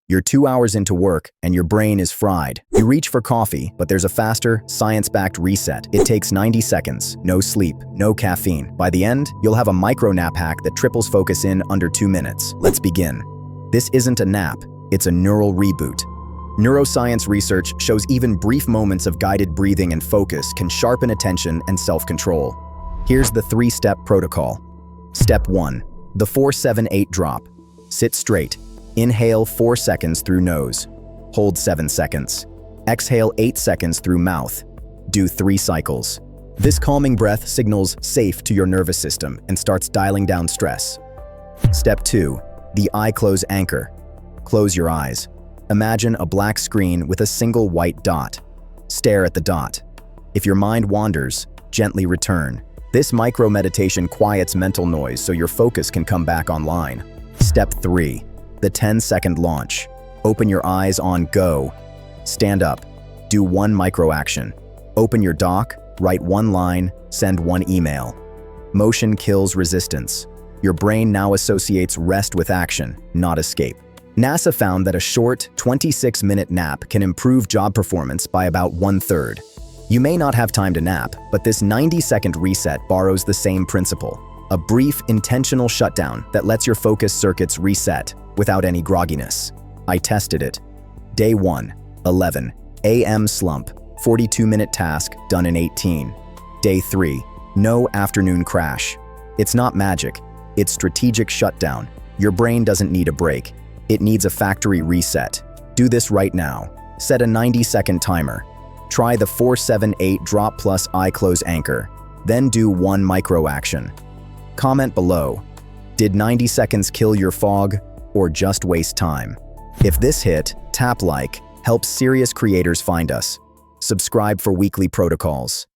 You're 2 hours into work and your brain is fried. You reach for coffee, but there's a faster, science-backed reset. It takes 90 seconds, no sleep, no caffeine. By the end, you'll have a micro nap hack that triples focus in under 2 minutes. Let's begin. This isn't a nap, it's a neural reboot. Neuroscience research shows even brief moments of guided breathing and focus can sharpen attention and self-control. Here's the 3-step protocol. Step 1. The 4-7-8 drop. Sit straight. Inhale 4 seconds through nose. Hold 7 seconds. Exhale 8 seconds through mouth. Do 3 cycles. This calming breath signals safe to your nervous system and starts dialing down stress. Step 2. The eye close anchor. Close your eyes. Imagine a black screen with a single white dot. Stare at the dot. If your mind wanders, gently return. This micro meditation quiets mental noise so your focus can come back online. Step 3. The 10-second launch. Open your eyes on go. Stand up. Do 1 micro action. Open your doc, write 1 line, send 1 email. Motion kills resistance. Your brain now associates rest with action, not escape. NASA found that a short, 26-minute nap can improve job performance by about 1/3. You may not have time to nap, but this 90-second reset borrows the same principle. A brief, intentional shutdown that lets your focus circuits reset without any grogginess. I tested it. Day 1, 11 a.m. slump, 42-minute task done in 18. Day 3, no afternoon crash. It's not magic, it's strategic shutdown. Your brain doesn't need a break, it needs a factory reset. Do this right now. Set a 90-second timer. Try the 4-7-8 drop plus eye close anchor. Then do 1 micro action. Comment below. Did 90 seconds kill your fog or just waste time? If this hit, tap like, helps serious creators find us. Subscribe for weekly protocols.